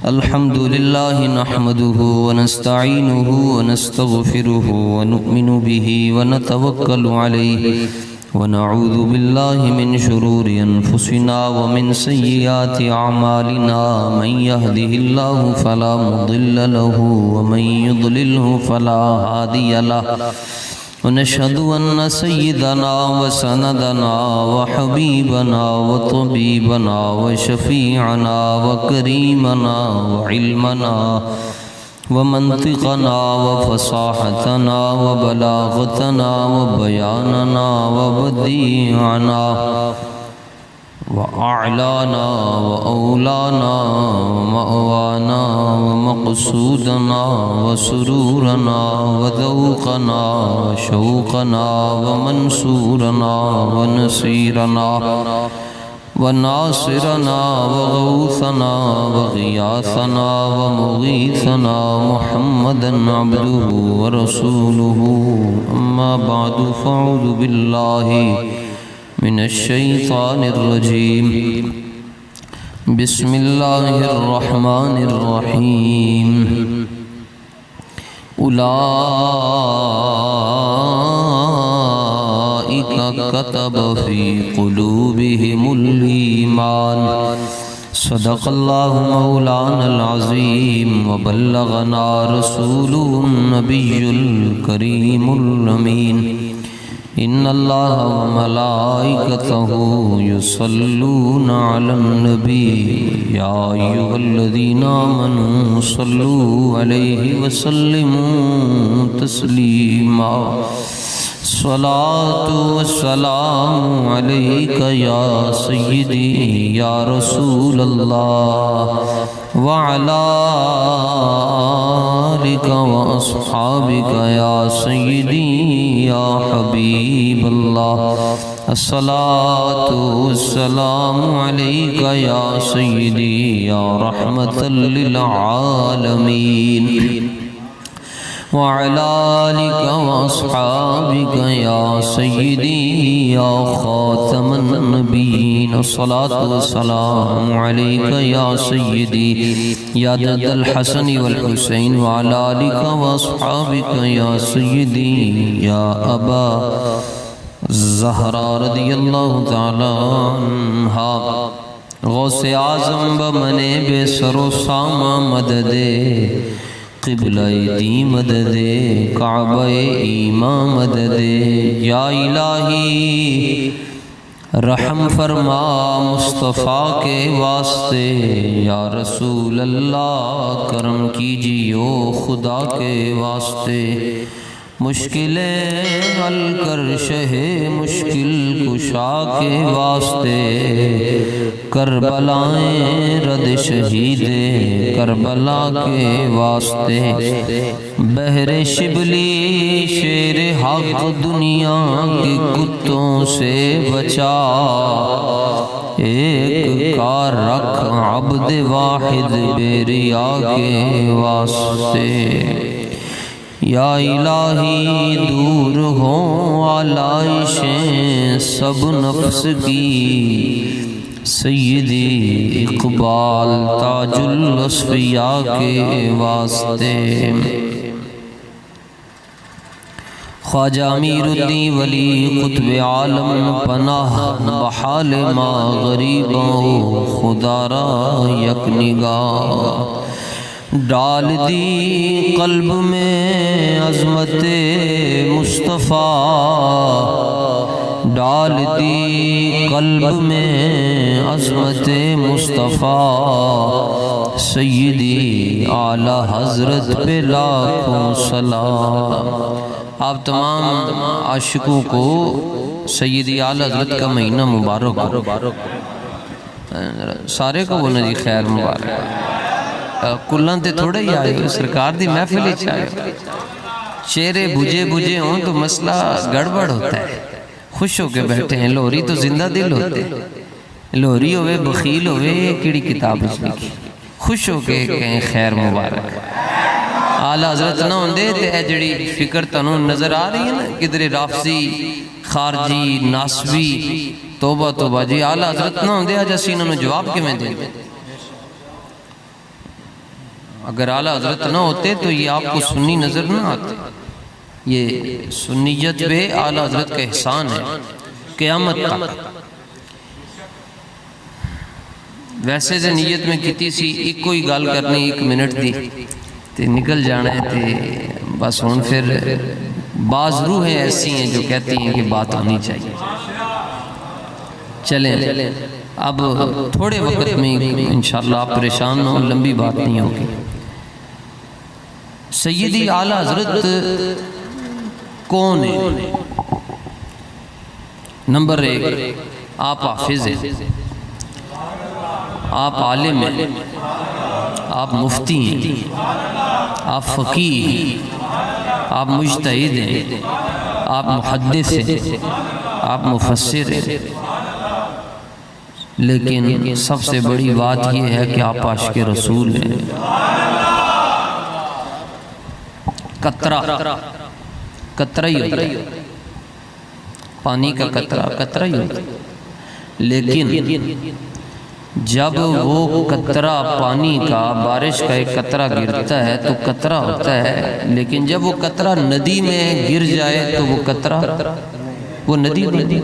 الحمد لله نحمده ونستعينه ونستغفره ونؤمن به ونتوكل عليه ونعوذ بالله من شرور أنفسنا ومن سيئات أعمالنا من يهده الله فلا مضل له ومن يضلله فلا هادي له ونشهد أن سيدنا وسندنا وحبيبنا وطبيبنا وشفيعنا وكريمنا وعلمنا ومنطقنا وفصاحتنا وبلاغتنا وبياننا وبديعنا وأعلانا وأولانا ومأوانا ومقصودنا وسرورنا وذوقنا وشوقنا ومنصورنا ونصيرنا وناصرنا وغوثنا وغياثنا ومغيثنا محمدا عبده ورسوله أما بعد فأعوذ بالله من الشيطان الرجيم بسم الله الرحمن الرحيم أولئك كتب في قلوبهم الإيمان صدق الله مولانا العظيم وبلغنا رسوله النبي الكريم الأمين إن الله وملائكته يصلون على النبي يا أيها الذين آمنوا صلوا عليه وسلموا تسليما الصلاة والسلام عليك يا سيدي يا رسول الله وعلى آلك وأصحابك يا سيدي يا حبيب الله الصلاة والسلام عليك يا سيدي يا رحمة للعالمين وعلى آلك وأصحابك يا سيدي يا خاتم النبيين الصلاة والسلام عليك يا سيدي يا جد الحسن والحسين وعلى آلك وأصحابك يا سيدي يا أبا الزهراء رضي الله تعالى عنها غوث اعظم بمن بے سر و سامہ مدد قبلہ دی مدد کعبہ ایمان مدد یا الہی رحم فرما مصطفیٰ کے واسطے یا رسول اللہ کرم کیجیو خدا کے واسطے مشکلیں حل کر شہ مشکل کشا کے واسطے کربلائیں رد شہید کربلا کے واسطے بحر شبلی شیر حق دنیا کے کتوں سے بچا ایک کار رکھ عبد واحد بے ریا کے واسطے یا الہی دور ہوں علائشیں سب نفس کی سیدی اقبال تاج الاصفیاء کے واسطے خواجہ امیر الدین ولی قطب عالم پناہ بحال ما غریبوں خدا را یک نگاہ ڈال دی قلب میں عظمت مصطفیٰ ڈال دی قلب میں عظمت مصطفیٰ سیدی اعلیٰ حضرت پہ لاکھوں سلام آپ تمام عاشقوں کو سیدی اعلیٰ حضرت کا مہینہ مبارک ہو سارے کو بولنا جی خیر مبارک کلان تے تھوڑا ہی آئے ہو سرکار دی محفل ہی چاہے چہرے بجھے بجھے ہوں تو مسئلہ گڑبڑ ہوتا ہے خوش ہو کے بیٹھے ہیں لوری تو زندہ دل ہوتے لوری ہوئے بخیل ہوئے کیڑی کتاب اس لکھی خوش ہو کے کہیں خیر مبارک اعلیٰ حضرت نہ ہوں دے تے اے جڑی فکر تنوں نظر آ رہی ہے نا کدھر رافضی خارجی ناسبی توبہ توبہ جی اعلیٰ حضرت نہ ہوں دے آج اسی انہوں نے جواب کے میں دیں اگر اعلیٰ حضرت نہ ہوتے تو یہ آپ کو سنی نظر نہ آتے یہ سنیت بے اعلیٰ حضرت کا احسان ہے قیامت تک ویسے سے نیت میں کیتی سی ایک کوئی گال کرنی 1 منٹ دی تے نکل جانا ہے تے بس ہون پھر بعض روحیں ایسی ہیں جو کہتی ہیں کہ بات ہونی چاہیے چلیں اب تھوڑے وقت میں انشاءاللہ آپ پریشان نہ ہو لمبی بات نہیں ہوگی سیدی اعلیٰ حضرت کون ہے نمبر 1 آپ حافظ ہیں آپ عالم ہیں آپ مفتی ہیں آپ فقیہ ہیں آپ مجتہد ہیں آپ محدث ہیں آپ مفسر ہیں لیکن سب سے بڑی بات یہ ہے کہ آپ عاشق رسول ہیں قطرہ ہی ہوتا ہے پانی کا قطرہ ہی ہوتا ہے لیکن جب وہ قطرہ پانی کا بارش کا ایک قطرہ گرتا ہے تو قطرہ ہوتا ہے لیکن جب وہ قطرہ ندی میں گر جائے تو وہ قطرہ وہ ندی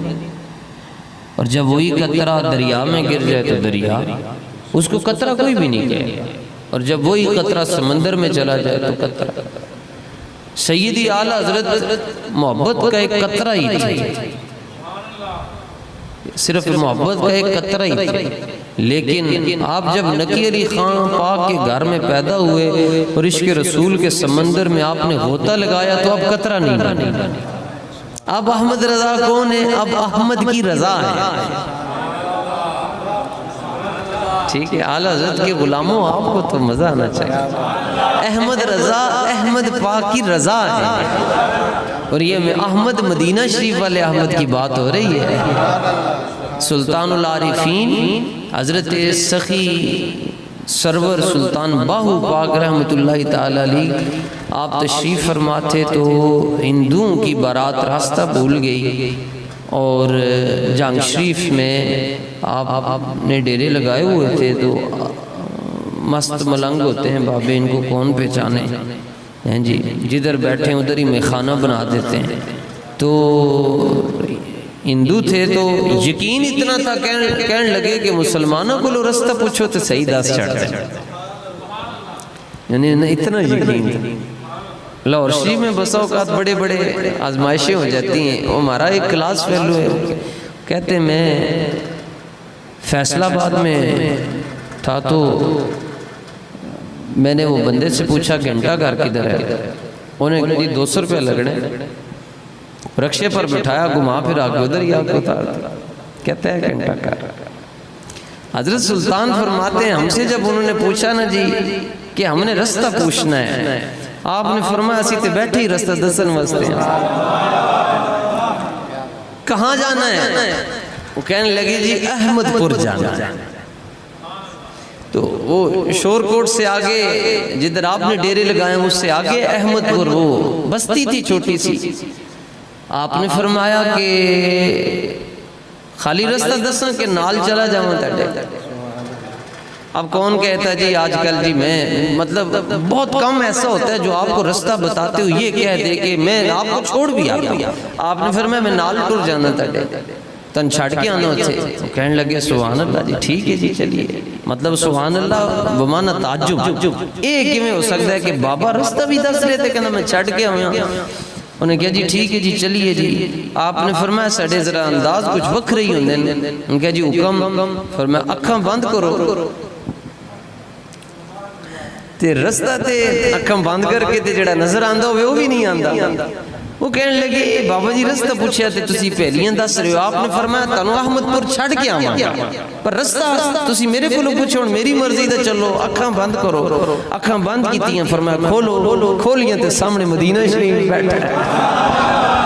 اور جب وہی قطرہ دریا میں گر جائے تو دریا اس کو قطرہ کوئی بھی نہیں کہے اور جب وہی قطرہ سمندر میں چلا جائے تو قطرہ سیدی اعلیٰ حضرت محبت کا ایک قطرہ ہی تھا صرف محبت کا ایک قطرہ ہی تھا لیکن آپ جب نقی علی خان پاک کے گھر میں پیدا ہوئے اور عشق رسول کے سمندر میں آپ نے غوطہ لگایا تو اب قطرہ نہیں بنے اب احمد رضا کون ہے اب احمد کی رضا ہے ٹھیک ہے اعلیٰ حضرت کے غلاموں آپ کو تو مزہ آنا چاہیے احمد رضا احمد پاک کی رضا ہے اور یہ میں احمد مدینہ شریف والے احمد کی بات ہو رہی ہے سلطان العارفین حضرت سخی سرور سلطان باہو پاک رحمت اللہ تعالی علیہ آپ تشریف فرماتے تو ہندوؤں کی بارات راستہ بھول گئی اور جنگ شریف میں آپ نے ڈیرے لگائے ہوئے تھے تو مست ملنگ ہوتے ہیں بابے ان کو کون پہچانے ہیں جی جدھر بیٹھے ادھر ہی میخانہ بنا دیتے ہیں تو ہندو تھے تو یقین اتنا تھا کہنے لگے کہ مسلمانوں کو لو رستہ پوچھو تو صحیح داس چڑھ جائے یعنی اتنا یقین تھا لاہور شریف میں بسا اوقات بڑے بڑے آزمائشیں ہو جاتی ہیں وہ ہمارا ایک کلاس فیلو ہے کہتے میں فیصل آباد میں تھا تو میں نے وہ بندے سے پوچھا گھنٹہ گھر کدھر ہے انہیں کہا 200 روپے لگنے رکشے پر بٹھایا گھما پھر آگے ادھر ہی آپ کو اتارتا کہتا ہے گھنٹہ گھر حضرت سلطان فرماتے ہیں ہم سے جب انہوں نے پوچھا نا جی کہ ہم نے رستہ پوچھنا ہے آپ نے فرمایا اسی تے بیٹھے ہی رستہ دسن واسطے ہیں کہاں جانا ہے وہ کہنے لگے جی احمد پور جانا ہے تو وہ شور کوٹ سے آگے جدھر آپ نے ڈیرے لگائے اس سے آگے احمد پور وہ بستی تھی چھوٹی سی آپ نے فرمایا کہ خالی رستہ دسن کے نال چلا جاؤں تاڑے اب کون کہتا جی آج کل جی میں مطلب بہت کم ایسا ہوتا ہے جو آپ کو رستہ بتاتے ہو یہ کہہ دے کہ میں آپ کو چھوڑ بھی آتا آپ نے فرمایا میں نال ٹر جانا تاڑے تن چھڑ کے آنا ہوتے کہنے لگے سبحان اللہ جی ٹھیک ہے جی چلیے مطلب سبحان اللہ بمانا تعجب ایک ہی میں ہو سکتا ہے کہ بابا رستہ بھی دس لیتے کہنا میں چھڑ کے آؤں انہیں کہا جی ٹھیک ہے جی چلیے جی آپ نے فرمایا ساڑھے ذرا انداز کچھ وقت رہی ہوندے انہیں کہا جی حکم فرمایا اکھاں بند کرو تے رستہ تے اکھاں بند کر کے تے جڑا نظر آندہ ہوئے وہ بھی نہیں آندہ وہ کہنے لگے بابا جی رستہ پوچھیا تے تسی پہلیاں دس رہے ہو آپ نے فرمایا تنو احمد پور چھڑ کے آواں پر رستہ تسی میرے کو لو پوچھو میری مرضی دے چلو اکھاں بند کرو اکھاں بند کیتیاں فرمایا کھولو کھولیاں تے سامنے مدینہ شریف بیٹھا ہے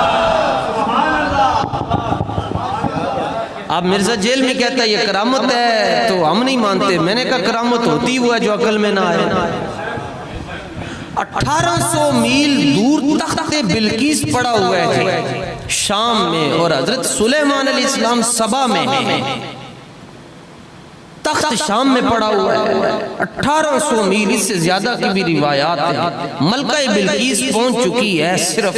اب مرزا جیل میں کہتا ہے یہ کرامت ہے تو ہم نہیں مانتے میں نے کہا کرامت ہوتی ہوا جو عقل میں نہ آئے 1800 میل دور تخت بلقیس پڑا ہوا ہے شام میں، اور حضرت سلیمان علیہ السلام سبا میں ہیں، تخت شام میں پڑا ہوا ہے، 1800 میل، اس سے زیادہ کی بھی روایات ہیں۔ ملکہ بلقیس پہنچ چکی ہے، صرف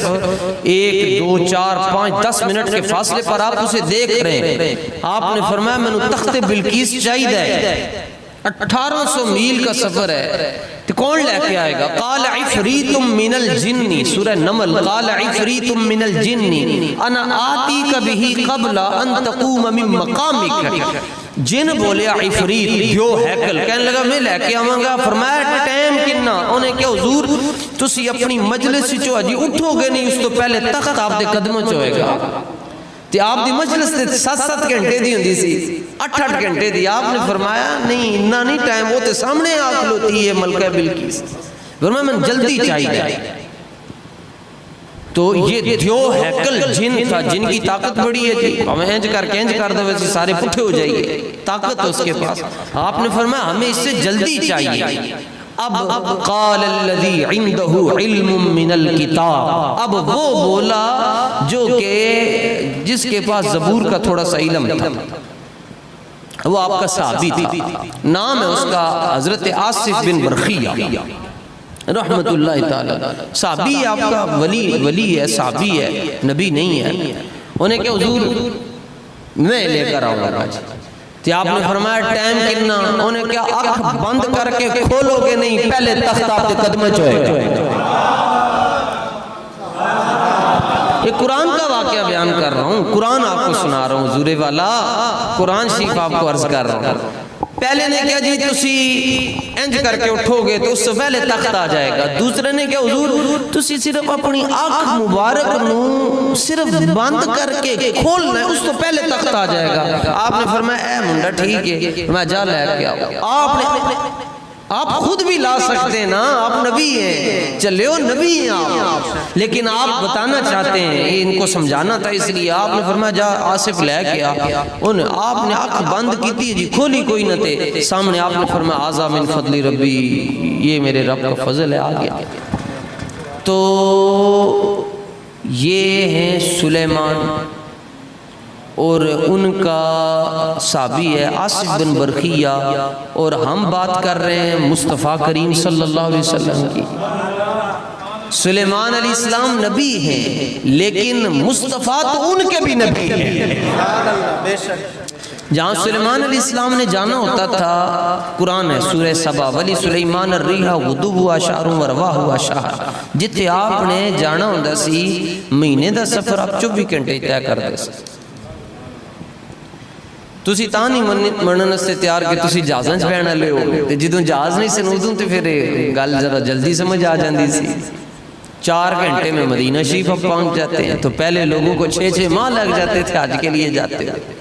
1 2 4 5 10 منٹ کے فاصلے پر آپ اسے دیکھ رہے ہیں۔ آپ نے فرمایا میں نے تخت بلقیس چاہیے، 1800 میل کا سفر ہے، تو کون لے کے آئے گا؟ قال عفریت من الجن، سورہ نمل، قال عفریت من الجن انا آتیک بہ قبل ان تقوم من مقامک۔ جن بولیا عفریت دیو ہیکل، کہنے لگا میں لے کے آواں گا۔ فرمایا ٹائم کنا؟ انہیں کہا حضور تسی اپنی مجلس چو اجی اٹھو گے نہیں، اس تو پہلے تخت آپ دے قدموں چ ہوئے گا۔ تے آپ دی مجلس تے 7 گھنٹے دی ہوندی سی، 8 گھنٹے دی۔ آپ نے فرمایا نہیں اتنا نہیں ٹائم، وہ تے سامنے آ کھلوتی ہے ملکہ بلقیس۔ فرمایا میں جلدی چاہیے۔ تو یہ دیو ہیکل جن تھا، جن کی طاقت بڑی ہے جی، ہمیں اینج کر دو ویسے سارے پٹھے ہو جائیے، طاقت ہے اس کے پاس۔ آپ نے فرمایا ہمیں اس سے جلدی چاہیے۔ اب قال الذی عنده علم من الکتاب، اب وہ بولا جو کہ جس کے پاس زبور کا تھوڑا سا علم تھا، وہ آپ کا صحابی تھا، نام ہے اس کا حضرت آصف بن برخیہ رحمت اللہ تعالی، صحابی آپ کا، ولی ہے، صحابی ہے، نبی نہیں ہے۔ انہیں کہ حضور میں لے کر آؤں گا جی۔ تو آپ نے فرمایا ٹائم کتنا؟ انہیں کیا آنکھ بند کر کے کھولو گے نہیں، پہلے تخت آپ کے قدمیں چوئے گا۔ یہ قرآن کا واقعہ بیان کر رہا ہوں، قرآن آپ کو سنا رہا ہوں، حضور والا قرآن شریف آپ کو عرض کر رہا ہوں۔ پہلے نے کہا جی تسی انج کر کے اٹھو گے تو اس سے پہلے تخت آ جائے گا۔ دوسرے نے کہا حضور تسی صرف اپنی آنکھ مبارک نو صرف بند کر کے کھولنا ہے، اس تو پہلے تخت آ جائے گا۔ آپ نے فرمایا اے منڈا ٹھیک ہے میں جا لے کے آؤں۔ آپ خود بھی لا سکتے ہیں نا، آپ نبی ہیں، چلے ہو نبی ہیں آپ، لیکن آپ بتانا چاہتے ہیں، یہ ان کو سمجھانا تھا، اس لیے آپ نے فرمایا جا آصف لے کے آ۔ آپ نے آنکھ بند کی تھی جی، کھولی کوئی نہ تھے، سامنے آپ نے فرمایا آذا من فضل ربی، یہ میرے رب کا فضل ہے، آ گیا۔ تو یہ ہیں سلیمان، اور ان کا صحابی ہے آصف بن برخیہ، اور ہم بات کر رہے ہیں مصطفیٰ کریم صلی اللہ علیہ وسلم کی۔ سلیمان علیہ السلام نبی ہیں، لیکن مصطفیٰ تو ان کے بھی نبی ہیں۔ جہاں سلیمان علیہ السلام نے جانا ہوتا تھا، قرآن ہے سورہ سبا، ولی سلیمان الریح غدوها شہر ورواحها شہر، جتے آپ نے جانا ہوتا سی مہینے دا سفر آپ 24 گھنٹے طے کر دے سی۔ تسی تاں نہیں منن سے تیار کہ تسی جہازاں چ بہن والے ہو، تے جدوں جہاز نہیں سن ادوں تے پھر گل ذرا جلدی سمجھ آ جاندی سی۔ 4 گھنٹے میں مدینہ شریف اب پہنچ جاتے ہیں، تو پہلے لوگوں کو 6 ماہ لگ جاتے تھے حج کے لیے جاتے ہوئے۔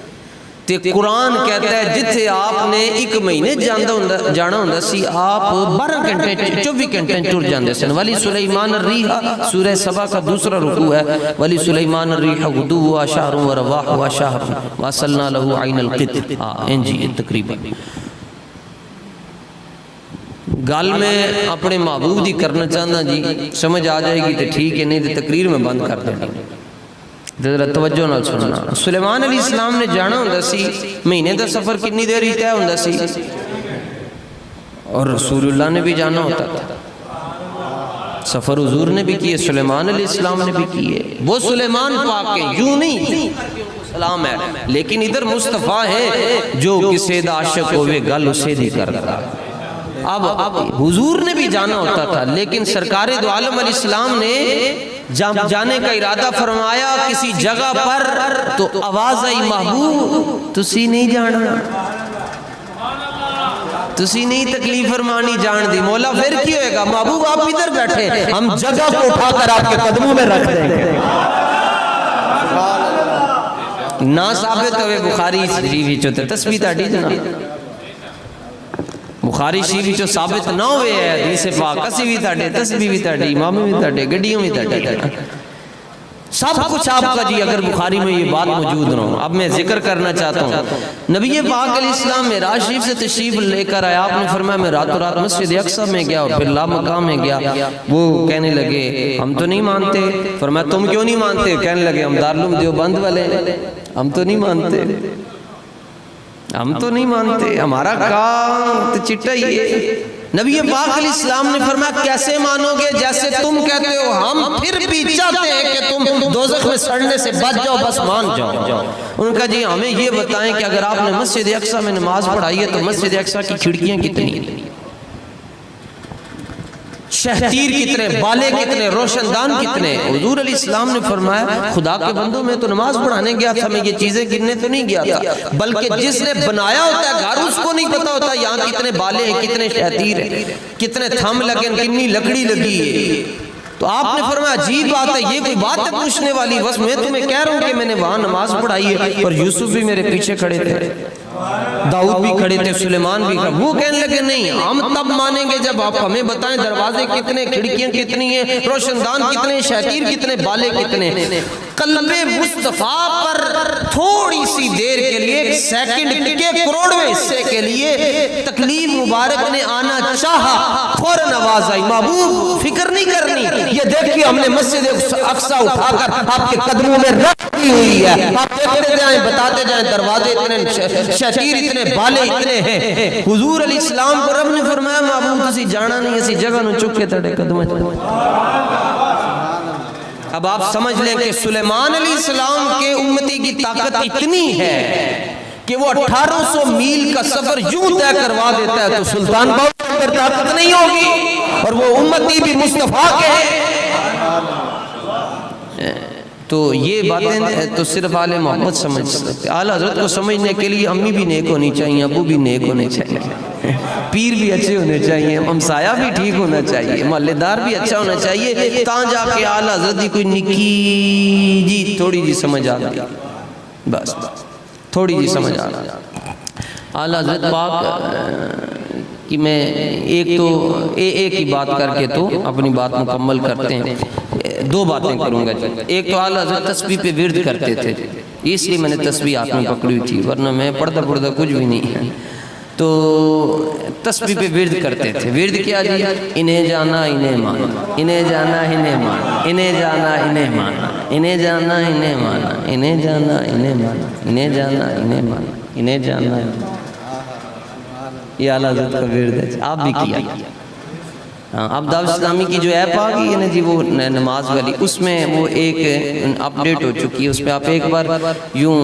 تے قرآن کہتا ہے جتھے آپ نے 1 مہینے جانا ہوندا سی، آپ 12 گھنٹے 24 گھنٹے ٹر جاندے سن۔ ولی سلیمان الریح سورہ سبا کا دوسرا رکوع ہے، ولی سلیمان الریح غدوها شہر ورواحها شہر واصلنا له عین القطر۔ جی تقریباً گل میں اپنے محبوب دی کرنا چاہتا جی، سمجھ آ جائے گی تو ٹھیک ہے، نہیں تو تقریر میں بند کر دیں۔ ذرا توجہ نال سننا۔ سلیمان علیہ السلام نے جانا ہوندا سی، مہینے دا سفر کتنی دیر ہی طے ہوندا سی، اور رسول اللہ نے بھی جانا ہوتا تھا۔ سفر حضور نے بھی کیے، سلیمان علیہ السلام نے بھی کیے، وہ سلیمان پاک کے یوں نہیں سلام ہے، لیکن ادھر مصطفیٰ ہے جو کسے دا عاشق ہوئے گل اسے دی کرتا۔ اب حضور نے بھی جانا ہوتا تھا، لیکن سرکار دو عالم علیہ السلام نے جانے کا ارادہ فرمایا کسی جگہ پر، تو آواز آئی محبوب تسی نہیں جانا، تسی نہیں تکلیف فرمانی جان دی۔ مولا پھر کی ہوئے گا؟ محبوب آپ ادھر بیٹھے، ہم جگہ کو اٹھا کر آپ کے قدموں میں رکھ دیں گے۔ نہ ثابت ہوئے بخاری شریف چوتے تسبیح تاڑی جناب، بخاری شریف جو ثابت نہ ہوئے ہے حدیث پاک، اسی بھی تاڑے تسبیح بھی تاڑی، امام بھی تاڑے، گڈیوں بھی تاڑے۔ سب کچھ آپ کا جی، اگر بخاری میں یہ بات موجود نہ ہو۔ اب میں ذکر کرنا چاہتا ہوں، نبی پاک علیہ السلام معراج شریف سے تشریف لے کر آیا، آپ نے فرمایا میں راتوں رات مسجد اقصی میں گیا اور پھر لامقام میں گیا۔ وہ کہنے لگے ہم تو نہیں مانتے۔ فرمایا تم کیوں نہیں مانتے؟ کہنے لگے ہم دارالعلوم دیوبند والے ہیں، ہم تو نہیں مانتے، ہم تو نہیں مانتے، ہمارا کام تو چٹا ہی ہے۔ نبی پاک علیہ السلام نے فرمایا کیسے مانو گے؟ جیسے تم کہتے ہو، ہم پھر بھی چاہتے ہیں کہ تم دوزخ میں سڑنے سے بچ جاؤ، بس مان جاؤ۔ ان کا جی ہمیں یہ بتائیں کہ اگر آپ نے مسجد اقصی میں نماز پڑھائی ہے تو مسجد اقصی کی کھڑکیاں کتنی ہیں، شہتیر کتنے، بالے کتنے، روشن دان کتنے؟ حضور علیہ السلام نے فرمایا خدا کے بندوں میں تو نماز پڑھانے گیا تھا، میں یہ چیزیں گننے تو نہیں گیا تھا، بلکہ جس نے بنایا ہوتا ہے گھر اس کو نہیں پتا ہوتا یہاں کتنے بالے ہیں، کتنے شہتیر ہیں، کتنے تھم لگے، کتنی لکڑی لگی ہے۔ تو آپ نے فرمایا عجیب بات ہے، یہ کوئی بات ہے پوچھنے والی؟ بس میں تمہیں کہہ رہا ہوں کہ میں نے وہاں نماز پڑھائی ہے، اور یوسف بھی میرے پیچھے کھڑے تھے، داؤد بھی کھڑے تھے، سلیمان بھی کھڑے۔ وہ کہنے لگے نہیں، ہم تب مانیں گے جب آپ ہمیں بتائیں دروازے کتنے، کھڑکیاں کتنی ہیں، روشن دان کتنے، شہتیر کتنے، بالے کتنے۔ قلب مصطفیٰ پر تھوڑی سی دیر کے لیے، ایک سیکنڈ کے کروڑویں حصے کے لیے تکلیف مبارک نے آنا چاہا، فوراً آواز آئی محبوب فکر نہیں کرنی، یہ دیکھیے ہم نے مسجد اقصی اٹھا کر آپ کے قدموں میں رکھ دی ہوئی ہے، آپ دیکھتے جائیں، بتاتے جائیں، دروازے اتنے شہتیر، اتنے بالے اتنے ہیں۔ حضور علیہ السلام کو رب نے فرمایا محبوب تسی جانا نہیں، اسی جگہ نو چک کے تڑے قدمیں۔ اب آپ سمجھ لیں کہ سلیمان علیہ السلام کے امتی کی طاقت اتنی ہے کہ وہ 1800 میل کا سفر یوں طے کروا دیتا ہے، تو سلطان باہو پر طاقت نہیں ہوگی، اور وہ امتی بھی مصطفیٰ کے ہیں۔ تو یہ باتیں تو صرف آل محمد سمجھ سکتے۔ اعلیٰ حضرت کو سمجھنے کے لیے امی بھی نیک ہونی چاہیے، ابو بھی نیک ہونے چاہیے، پیر بھی اچھے ہونے چاہیے، ہمسایہ بھی ٹھیک ہونا چاہیے، محلے دار بھی اچھا ہونا چاہیے، تاں جا کے اعلیٰ حضرت دی کوئی نکی جی تھوڑی جی سمجھ آ گئی، بس تھوڑی جی سمجھ آ گئی۔ اعلیٰ حضرت پاک کہ میں ایک ہی بات کر کے تو اپنی بات مکمل کرتے ہیں، دو باتیں کروں گا جی۔ ایک تو اعلیٰ حضرت تسبیح پہ ورد کرتے تھے، اس لیے میں نے تسبیح ہاتھ میں پکڑی تھی، ورنہ میں پڑھتا کچھ بھی نہیں ہے۔ تو تسبیح پہ ورد کرتے تھے، ورد کیا جی؟ انہیں جانا انہیں مانا، انہیں جانا انہیں مانا، انہیں جانا انہیں مانا، انہیں جانا انہیں مانا، انہیں جانا انہیں مانا، انہیں جانا انہیں مانا، انہیں جانا۔ یہ اعلیٰ حضرت کا ورد ہے، آپ بھی کیا۔ اب دعوت اسلامی کی جو ایپ آ گئی ہے نا جی، وہ نماز والی، اس میں وہ ایک اپڈیٹ ہو چکی ہے، اس پہ آپ ایک بار یوں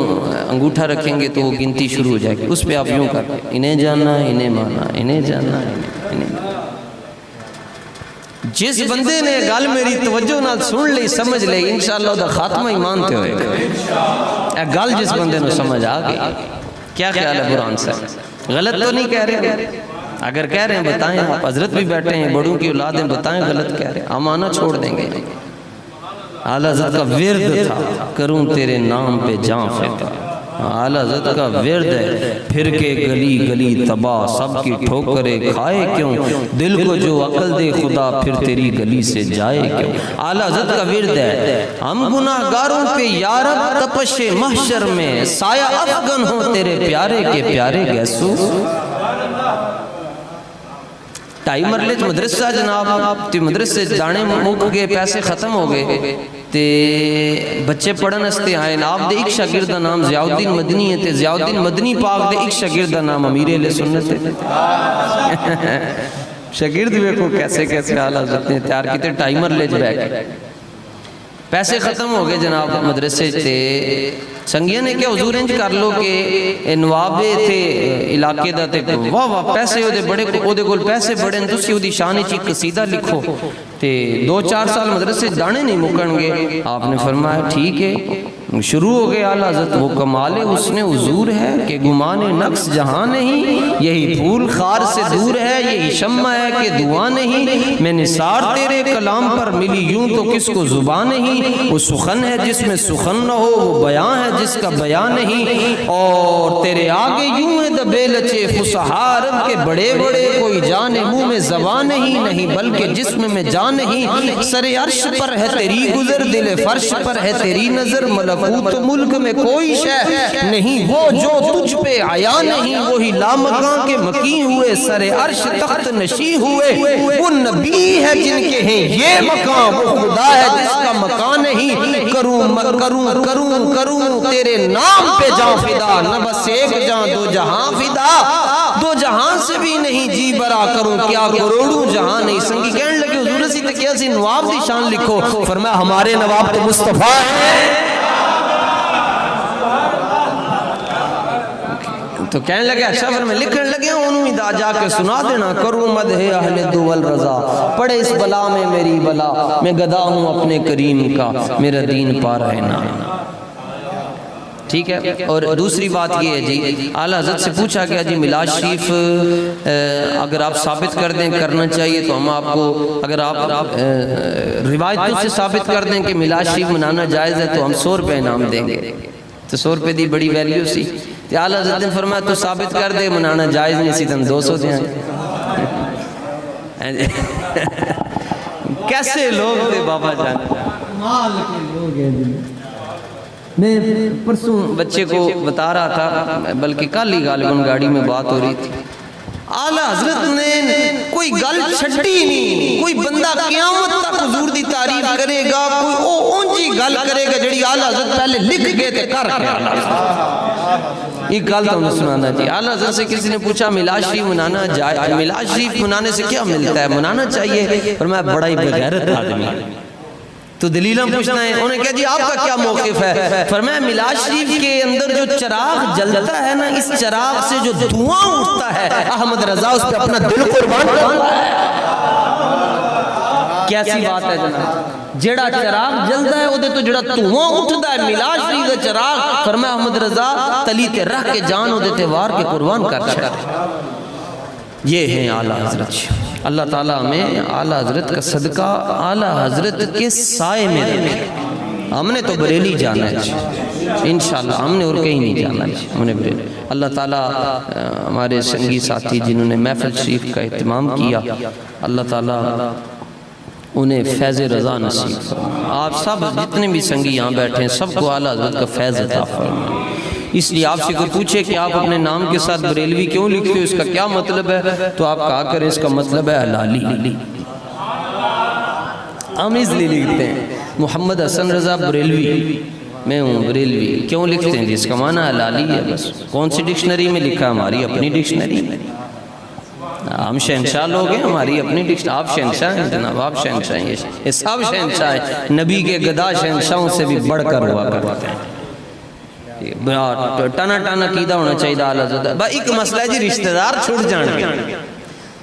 انگوٹھا رکھیں گے تو وہ گنتی شروع ہو جائے گی، اس پہ آپ یوں کریں، انہیں جاننا انہیں مانا، انہیں جاننا انہیں مانا۔ جس بندے نے گل میری توجہ نال سن لئی، سمجھ لئی، انشاءاللہ دا خاتمہ ایمان تے ہوئے گا۔ اے گل جس بندے نے سمجھ آ گئی، کیا خیال ہے برہان سے؟ غلط تو نہیں کہہ رہے؟ اگر کہہ رہے ہیں بتائیں، آپ حضرت بھی بیٹھے ہیں، بڑوں کی اولاد ہیں، بتائیں غلط کہہ رہے ہیں، ہم آنا چھوڑ دیں گے۔ اعلیٰ حضرت کا ورد تھا کروں تیرے نام پہ جان فدا، اعلیٰ حضرت کا ورد ہے پھر کے گلی گلی تباہ، سب کی ٹھوکریں کھائے کیوں، دل کو جو عقل دے خدا پھر تیری گلی سے جائے کیوں۔ اعلیٰ حضرت کا ورد ہے ہم گناہ گاروں پہ یارب تپش محشر میں، سایہ افغن ہوں تیرے پیارے کے پیارے گیسو۔ 2.5 مرلے مدرسہ جناب، تے مدرسے دانے موک گئے، پیسے ختم ہو گئے، تے بچے پڑھن استے آئے، آپ دے ایک شاگرد دا نام ضیاء الدین مدنی ہے، تے ضیاء الدین مدنی پاک دے ایک شاگرد دا نام امیر اہل سنت ہے۔ شاگرد دیکھو کیسے کیسے اعلیٰ حضرت نے تیار کیتے، 2.5 مرلے بیٹھ، پیسے ختم ہو گئے جناب مدرسے تے سنگیاں نے کیا حضور انج کر لو کہ نوابے تھے علاقے دا تے واہ واہ پیسے او دے بڑے، او دے کول پیسے بڑے ہیں، تسی او دی شان وچ ایک قصیدہ لکھو، تے 2-4 سال مدرسے دانے نہیں مکن گے۔ آپ نے فرمایا ٹھیک ہے، شروع ہو گیا اعلیٰ حضرت وہ کمال حسن حضور ہے کہ گمان نقص جہاں نہیں، یہی پھول خار سے دور ہے، یہی شمع ہے کہ دعا نہیں، میں نثار تیرے کلام پر ملی یوں تو کس کو زبان نہیں، وہ سخن ہے جس میں سخن نہ ہو، وہ بیان ہے جس کا بیان نہیں، اور تیرے آگے یوں ہے دبے لچے فصحاء عرب کے بڑے بڑے، کوئی جان منہ میں زبان نہیں بلکہ جسم میں جان نہیں، سر عرش پر ہے تیری گزر، دل فرش پر ہے تیری نظر، ملکوت ملک میں کوئی شے نہیں وہ جو تجھ پہ عیا نہیں، وہی لامکاں کے مکی ہوئے، سر عرش تخت نشی ہوئے، وہ نبی ہے جن کے ہیں یہ مقام، وہ خدا ہے جس کا مکان نہیں، کروں تیرے نام پہ جاں فدا، نہ بس ایک جاں دو جہاں فدا، دو جہاں سے بھی نہیں جی برا کروں، کیا کروڑوں جہاں نہیں۔ سنگی کہنے لگے حضور سی تکیہ سی نواب دی شان لکھو، فرمایا ہمارے نواب تو مصطفیٰ ہیں۔ تو کہنے لگے اچھا پھر میں لکھنے لگے انہوں دا جا کے سنا دینا، کروں مدح اہل دول رضا، پڑے اس بلا میں میری بلا، میں گدا ہوں اپنے کریم کا، میرا دین پا رہے نا۔ ٹھیک ہے، اور دوسری بات یہ ہے جی اعلیٰ حضرت سے پوچھا گیا جی میلاد شریف اگر آپ ثابت کر دیں کرنا چاہیے تو ہم آپ کو، اگر آپ روایتوں سے ثابت کر دیں کہ میلاد شریف منانا جائز ہے تو ہم 100 روپے انعام دیں گے، تو 100 روپے دی بڑی ویلیو سی، تو اعلیٰ حضرت نے فرمایا تو ثابت کر دے منانا جائز نہیں سی تو ہم 200 دیں۔ کیسے لوگ تھے بابا جان، مال کے لوگ ہیں۔ میں پرسوں بچے کو بتا رہا تھا، بلکہ کل ہی غالباً گاڑی میں بات ہو رہی تھی، اعلیٰ حضرت نے کوئی گل چھٹی نہیں، کوئی بندہ قیامت تک حضور دی تعریف کرے گا، کوئی اونچی گل کرے گا جڑی اعلیٰ حضرت پہلے لکھ گئے تھے کر کے۔ ایک گل تو انہیں سنانا جی، اعلیٰ حضرت سے کسی نے پوچھا میلاد شریف منانا جائے، میلاد شریف منانے سے کیا ملتا ہے، منانا چاہیے، اور میں بڑا ہی بغیرت آدمی تو دلیلیں پوچھنا ہے، انہیں کہا جی آپ کا کیا موقف ہے، فرمایا میلاد شریف کے اندر جو چراغ جلتا ہے نا، اس چراغ سے جو دھواں اٹھتا ہے، احمد رضا اس پہ اپنا دل قربان کرتا ہے۔ کیسی بات ہے جناب، جڑا چراغ جلتا ہے وہ تو جڑا دھواں اٹھتا ہے، میلاد شریف کا چراغ، فرمایا احمد رضا تلی تے رکھ کے جان وہ دیتے وار کے قربان کرتا ہے۔ یہ ہیں اعلیٰ حضرت، اللہ تعالیٰ ہمیں اعلیٰ حضرت کا صدقہ اعلیٰ حضرت کے سائے میں رکھے۔ ہم نے تو بریلی جانا ہے انشاءاللہ، ہم نے اور کہیں نہیں جانا ہے، ہم نے بریلی۔ اللہ تعالیٰ ہمارے سنگی ساتھی جنہوں نے محفل شریف کا اہتمام کیا، اللہ تعالیٰ انہیں فیض رضا نصیب فرمائے۔ آپ سب جتنے بھی سنگی یہاں بیٹھے ہیں سب کو اعلیٰ حضرت کا فیض عطا فرمائے۔ اس لیے آپ سے کوئی پوچھے کہ آپ اپنے نام کے ساتھ بریلوی کیوں لکھتے ہو، اس کا کیا مطلب ہے، تو آپ کہا کریں اس کا مطلب ہے حلالی۔ ہم اس لیے لکھتے ہیں محمد حسن رضا بریلوی، میں ہوں بریلوی، کیوں لکھتے ہیں جی، اس کا معنی حلالی ہے بس۔ کون سی ڈکشنری میں لکھا، ہماری اپنی ڈکشنری میں، ہم شہنشاہ لوگ ہیں، ہماری اپنی ڈکشنری۔ آپ شہنشاہ ہیں جناب، آپ شہنشاہ ہیں، یہ سب شہنشاہ ہیں، نبی کے گدا شہنشاہوں سے بھی بڑھ کر ہوا کرتے ہیں۔ ٹانا ٹانا قیدہ ہونا چاہیے اعلیٰ حضرت۔ ایک مسئلہ ہے جی رشتہ دار چھوٹ جان گے،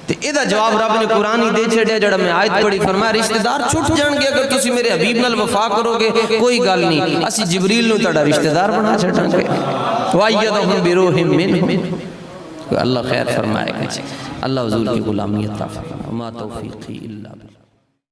تو یہ جواب رب نے قرآن ہی دے چھڑیا، جڑا میں آیت پڑھی، فرمایا رشتہ دار چھوٹ جان گے اگر تسی میرے حبیب نال وفا کرو گے، کوئی گل نہیں، اسی جبریل نو تہاڈا رشتہ دار بنا چھڑاں گے۔ وَأَيَّدَهُمْ بِرُوحٍ مِّنْهُ، اللہ خیر فرمائے گا، اللہ حضور کی غلامی عطا فرمائے۔ وَمَا تَوْفِيقِي إِلَّا بِاللَّهِ۔